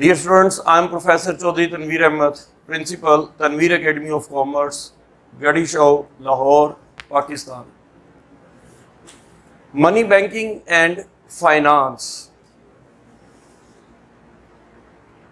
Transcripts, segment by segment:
Dear students, I am Professor Chaudhry Tanveer Ahmed, Principal, Tanveer Academy of Commerce, Gadi Shaw, Lahore, Pakistan. Money Banking and Finance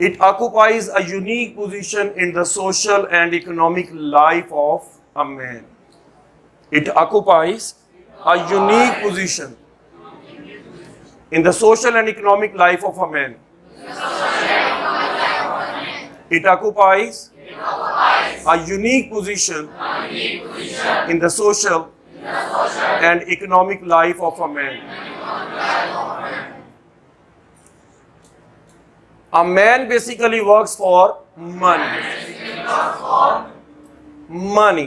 It occupies a unique position in the social and economic life of a man. It occupies a unique position in the social and economic life of a man. It occupies a unique position in the social and economic life of a man. A man basically works for money. Money.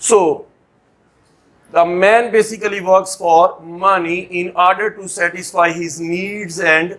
So the man basically works for money in order to satisfy his needs and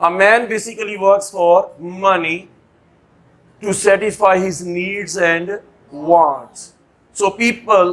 A man basically works for money to satisfy his needs and wants. So people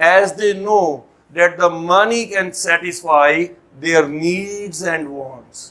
As they know that the money can satisfy their needs and wants.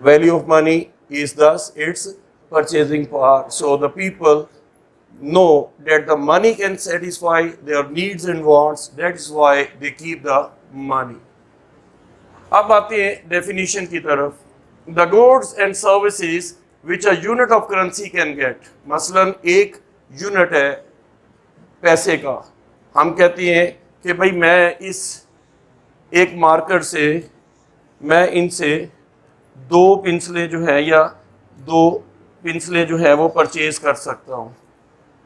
Value of money is thus its purchasing power. So the people know that the money can satisfy their needs and wants. That is why they keep the money. अब आते हैं definition की तरफ. The goods and services which a unit of currency can get. मसलन एक unit है पैसे का. हम कहते हैं कि भाई मैं इस एक मार्कर से मैं इनसे 2 पेंसिलें जो है या 2 पेंसिलें जो है वो परचेज कर सकता हूँ.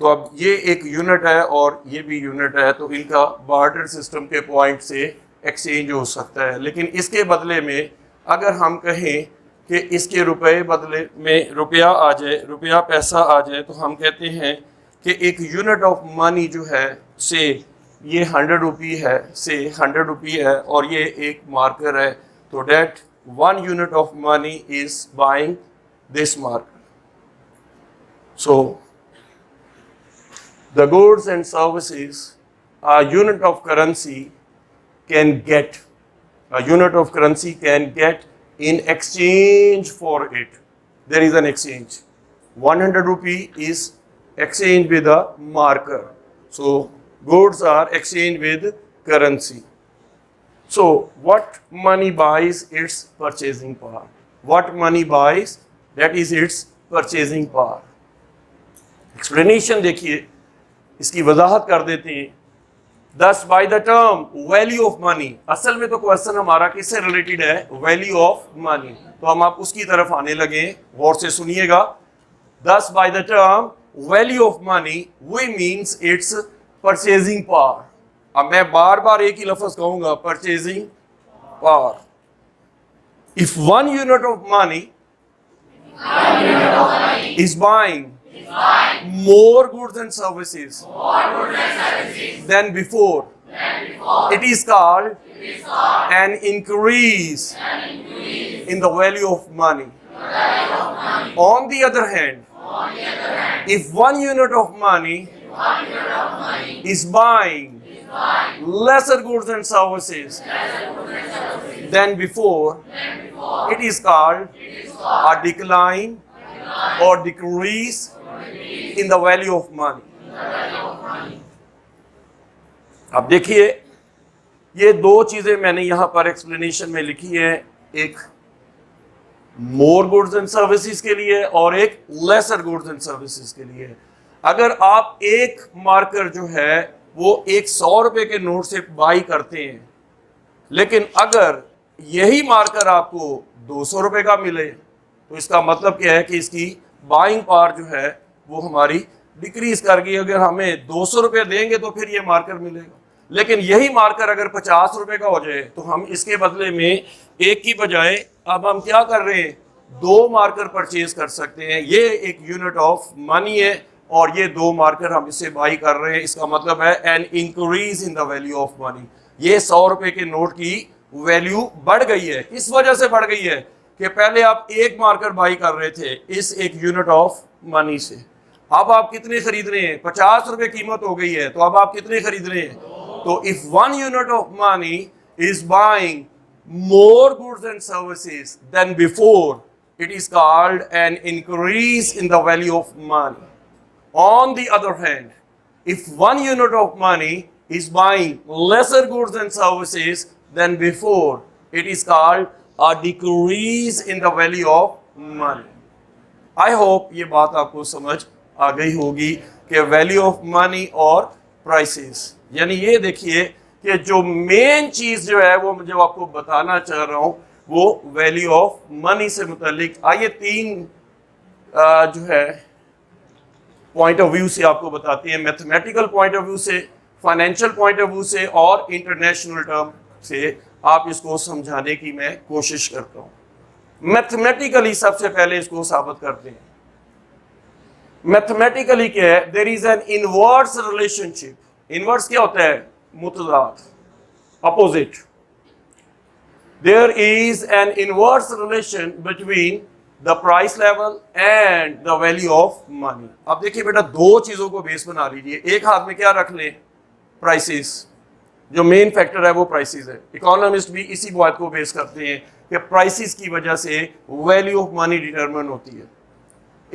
तो अब ये एक यूनिट है और ये भी यूनिट है, तो इनका बार्टर सिस्टम के पॉइंट से एक्सचेंज हो सकता है. लेकिन इसके बदले में अगर हम कहें कि इसके रुपए बदले में रुपया आ जाए, रुपया पैसा आ जाए, तो हम कहते हैं कि एक यूनिट ऑफ मनी जो है से ये 100 रुपी है, से 100 रुपी है और ये एक मार्कर है, तो that 1 unit of money is buying this marker. So the goods and services a unit of currency can get, a unit of currency can get in exchange for it. There is an exchange. 100 rupee is exchanged with a marker. So goods are exchanged with currency. So what money buys? Its purchasing power. What money buys? That is its purchasing power. Explanation देखिए, इसकी वजाहत कर देते हैं. Thus by the term value of money, असल में तो question हमारा किससे रिलेटेड है? Value of money. तो हम आप उसकी तरफ आने लगे, गौर से सुनिएगा. Thus by the term value of money we means its purchasing power. अब मैं बार बार एक ही लफ्ज कहूंगा, purchasing power. If 1 unit of money is buying more goods and services than before, it is called an increase in the value of money. On the other hand, if 1 unit of money is buying lesser goods and services than before, it is called a decline or decrease in the value of money. अब देखिए, ये 2 चीजें मैंने यहां पर explanation में लिखी है, एक मोर गुड्स एंड सर्विसेज के लिए और एक लेसर गुड्स एंड सर्विसेज के लिए. अगर आप एक मार्कर जो है वो एक 100 रुपए के नोट से बाई करते हैं, लेकिन अगर यही मार्कर आपको 200 रुपए का मिले, तो इसका मतलब क्या है कि इसकी बाइंग पावर जो है वो हमारी डिक्रीज कर गई. अगर हमें 200 रुपये देंगे तो फिर ये मार्कर मिलेगा, लेकिन यही मार्कर अगर 50 रुपए का हो जाए तो हम इसके बदले में एक की बजाय अब हम क्या कर रहे हैं, 2 मार्कर परचेज कर सकते हैं. ये एक यूनिट ऑफ मनी है और ये 2 मार्कर हम इससे बाई कर रहे हैं. इसका मतलब है an increase in the value of money. ये 100 रुपए के नोट की वैल्यू बढ़ गई है. किस वजह से बढ़ गई है कि पहले आप एक मार्कर बाई कर रहे थे इस एक यूनिट ऑफ मनी से, अब आप कितने खरीद रहे हैं? 50 रुपए कीमत हो गई है, तो अब आप कितने खरीद रहे हैं? तो if 1 unit of money is buying more goods and services then before, it is called an increase in the value of money. On the other hand, if 1 unit of money is buying lesser goods and services than before, it is called a decrease in the value of money. I hope ये बात आपको समझ आ गई होगी कि value of money और prices, यानी ये देखिए कि जो मेन चीज जो है वो जो आपको बताना चाह रहा हूँ वो वैल्यू ऑफ मनी से मुतालिक. आइए 3 जो है पॉइंट ऑफ व्यू से आपको बताते हैं, मैथमेटिकल पॉइंट ऑफ व्यू से, फाइनेंशियल पॉइंट ऑफ व्यू से और इंटरनेशनल टर्म से आप इसको समझाने की मैं कोशिश करता हूँ. मैथमेटिकली सबसे पहले इसको साबित करते हैं. मैथमेटिकली क्या है? There is an inverse relationship. Inverse क्या होता है? मुतजाद, opposite. There is an inverse relation between the price level and the value of money. अब देखिए बेटा, 2 चीजों को बेस बना लीजिए. एक हाथ में क्या रख लें? प्राइसेस. जो मेन फैक्टर है वो प्राइसेस है. इकोनॉमिस्ट भी इसी बात को बेस करते हैं कि प्राइसेस की वजह से वैल्यू ऑफ मनी डिटरमिन होती है.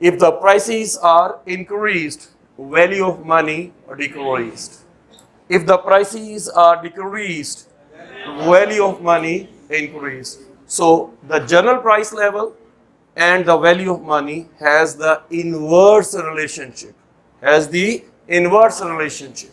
if the prices are increased, value of money decreased. If the prices are decreased, value of money increased. So the general price level and the value of money has the inverse relationship. Has the inverse relationship.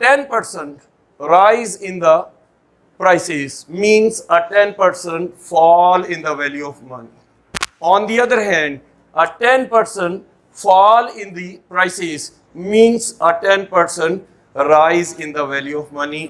10% rise in the prices means a 10% fall in the value of money. On the other hand, a 10% fall in the prices means a 10% rise in the value of money.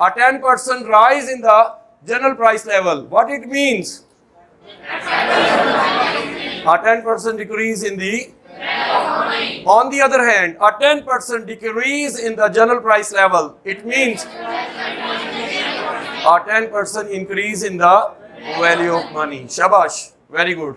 a 10% rise in the general price level. What it means? A 10% decrease in the, on the other hand, a 10% decrease in the general price level. It means a 10% increase in the value of money. Shabash, very good.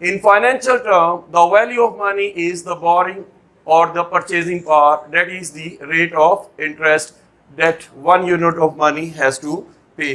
In financial term, the value of money is the borrowing or the purchasing power, that is the rate of interest that one unit of money has to pay.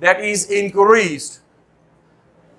that is increased.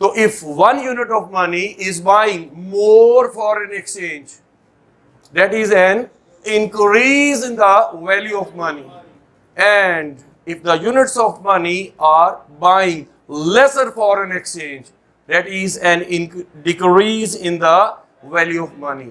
So if one unit of money is buying more foreign exchange, that is an increase in the value of money. And if the units of money are buying lesser foreign exchange, that is an decrease in the value of money.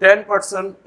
10%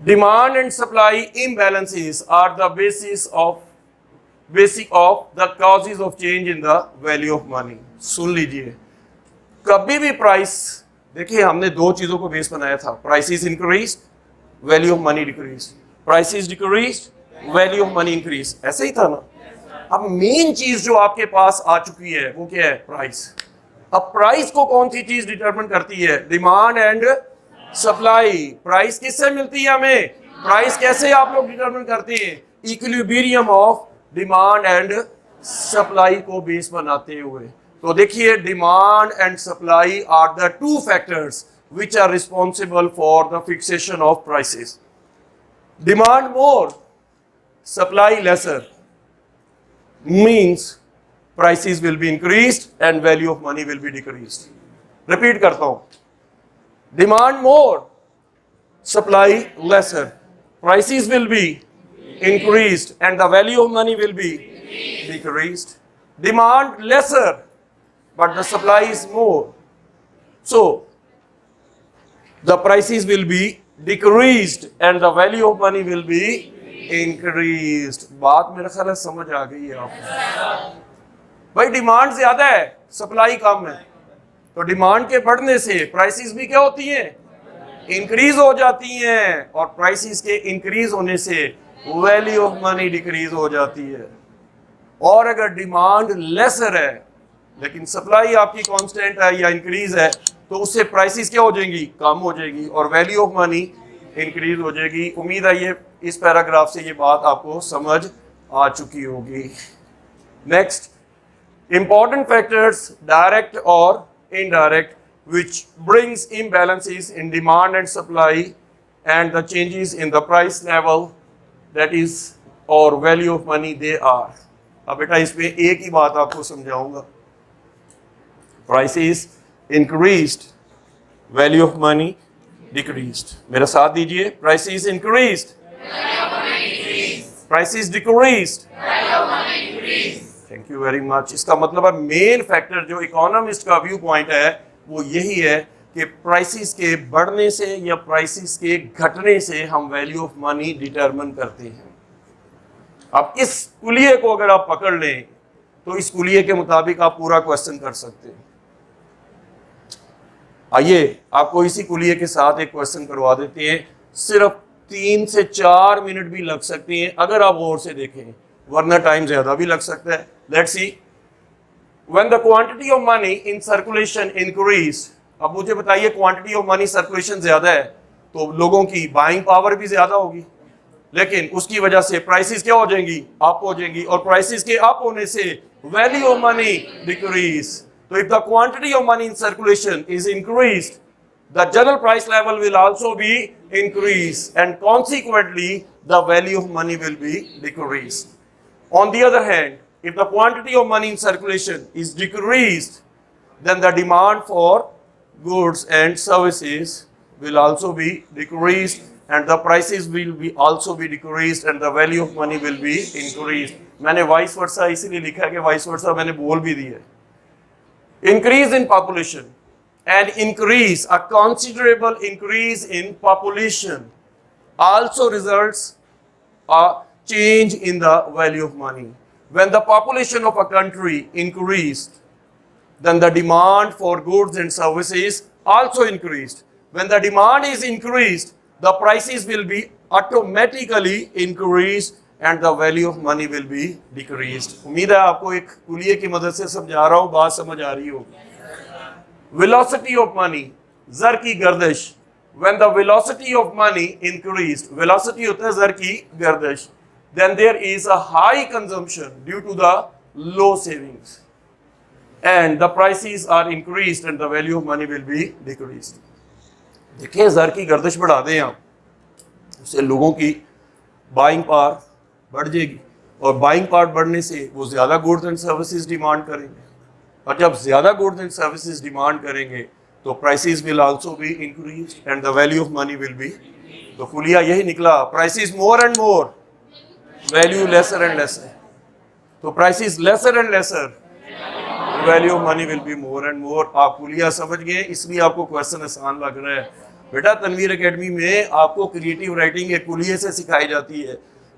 demand and supply imbalances are the basis of basic of the causes of change in the value of money. सुन लीजिए, कभी भी price, देखिए हमने दो चीजों को base बनाया था, prices increase, value of money decrease, prices decrease, value of money increase, ऐसे ही था ना। अब मेन चीज जो आपके पास आ चुकी है वो क्या है? प्राइस। अब प्राइस को कौन सी चीज डिटरमिन करती है? Demand and supply. प्राइस किससे मिलती है हमें? प्राइस कैसे आप लोग डिटरमिन करते हैं? Equilibrium of demand and supply को बेस बनाते हुए। तो देखिए, demand and supply are the two factors which are responsible for the fixation of prices. Demand more, supply lesser, means prices will be increased and value of money will be decreased. Repeat करता हूँ, demand more, supply lesser, prices will be increased and the value of money will be decreased. Demand lesser, but the supply is more. So the prices will be decreased and the value of money will be increased. बात मेरा ख्याल है समझ आ गई है आपको। भाई demand ज्यादा है, सप्लाई कम है, तो डिमांड के बढ़ने से प्राइसेस भी क्या होती हैं? इंक्रीज हो जाती हैं, और प्राइसेस के इंक्रीज होने से वैल्यू ऑफ मनी डिक्रीज हो जाती है। और अगर डिमांड लेसर है लेकिन सप्लाई आपकी कांस्टेंट है या इंक्रीज है, तो उससे प्राइसेस क्या हो जाएंगी? कम हो जाएगी, और वैल्यू ऑफ मनी इंक्रीज हो जाएगी। उम्मीद है ये इस पैराग्राफ से ये बात आपको समझ आ चुकी होगी। नेक्स्ट, इंपॉर्टेंट फैक्टर्स डायरेक्ट और indirect which brings imbalances in demand and supply and the changes in the price level, that is or value of money they are. अब बेटा इसमें एक ही बात आपको समझाऊंगा, prices increased, value of money decreased. मेरा साथ दीजिए, prices increased, prices decreased, thank you very much. इसका मतलब है मेन फैक्टर जो इकोनॉमिस्ट का व्यू पॉइंट है वो यही है कि प्राइसेस के बढ़ने से या प्राइसेस के घटने से हम वैल्यू ऑफ मनी डिटरमिन करते हैं। अब इस कुलिये को अगर आप पकड़ लें तो इस कुलिये के मुताबिक आप पूरा क्वेश्चन कर सकते हैं। आइए आपको इसी कुलिये के साथ एक क्वेश्चन करवा देते हैं, सिर्फ 3 से 4 मिनट भी लग सकते हैं अगर आप गौर से देखें, वरना टाइम ज्यादा भी लग सकता है। Let's see, when the quantity of money in circulation increase, अब मुझे बताइए क्वांटिटी ऑफ मनी सर्कुलेशन ज्यादा है तो लोगों की बाइंग पावर भी ज्यादा होगी, लेकिन उसकी वजह से प्राइसेस क्या हो जाएंगी? अप हो जाएंगी, और प्राइसेस के अप होने से वैल्यू ऑफ मनी डिक्रीज। तो if the quantity of money in circulation is increased, the general price level will also be increased and consequently the value of money will be decreased. On the other hand, if the quantity of money in circulation is decreased, then the demand for goods and services will also be decreased and the prices will be also be decreased and the value of money will be increased. मैंने vice versa इसीलिए लिखा है कि vice versa मैंने बोल भी दिया है। Increase in population and increase, a considerable increase in population also results a change in the value of money. When the population of a country increased, then the demand for goods and services also increased. When the demand is increased, the prices will be automatically increased and the value of money will be decreased. उम्मीद है आपको एक कुलिये की मदद से समझा रहा हूँ, बात समझ आ रही होगी। Velocity of money, ज़र की गर्दिश। When the velocity of money increased, velocity होता है ज़र की गर्दिश, then there is a high consumption due to the low savings and the prices are increased and the value of money will be decreased. देखिए ज़र की गर्दिश बढ़ा दें आप, उससे लोगों की बाइंग पावर बढ़ जाएगी और बाइंग पावर बढ़ने से वो ज़्यादा गुड्स एंड सर्विसेज डिमांड करेंगे, और जब ज़्यादा गुड्स एंड सर्विसेज डिमांड करेंगे तो prices will also be increased and the value of money will be. तो कुलिया यही निकला, prices more and more, value lesser and lesser. तो prices lesser and lesser, value of money will be more and more. आप कुलिया समझ गए, इसलिए आपको क्वेश्चन आसान लग रहा है। बेटा तनवीर एकेडमी में आपको क्रिएटिव राइटिंग एक कुलिये से सिखाई जाती है,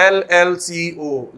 LLCO: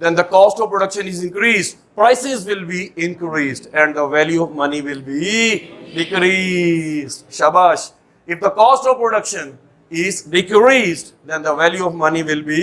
then the cost of production is increased, prices will be increased, and the value of money will be decreased. Shabash. If the cost of production is decreased, then the value of money will be.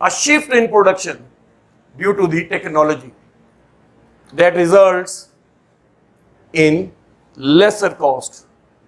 A shift in production due to the technology that results in lesser cost.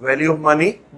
value of money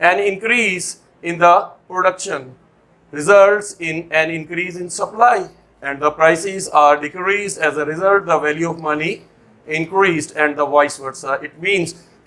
An increase in the production results in an increase in supply, and the prices are decreased. As a result, the value of money increased, and the vice versa. It means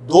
2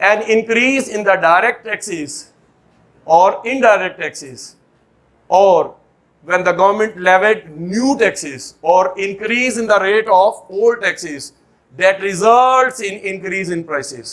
An increase in the direct taxes or indirect taxes, or when the government levied new taxes, or increase in the rate of old taxes, that results in increase in prices.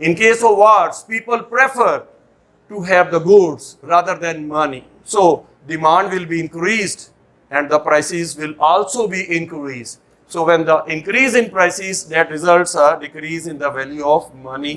In case of wars, people prefer to have the goods rather than money. So demand will be increased, and the prices will also be increased. So when the increase in prices, that results a decrease in the value of money.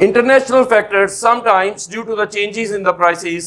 International factors sometimes due to the changes in the prices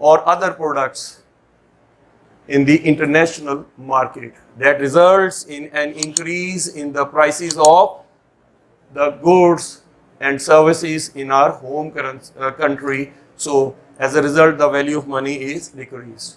or other products in the international market, that results in an increase in the prices of the goods and services in our home country. So as a result, the value of money is decreased.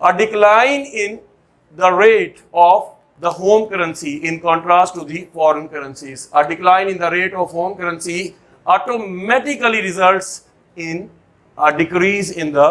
A decline in the rate of the home currency in contrast to the foreign currencies. A decline in the rate of home currency automatically results in a decrease in the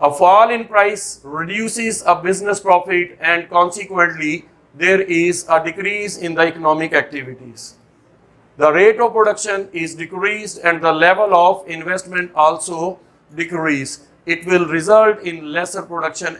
A fall in price reduces a business profit and consequently there is a decrease in the economic activities. The rate of production is decreased and the level of investment also decrease. It will result in lesser production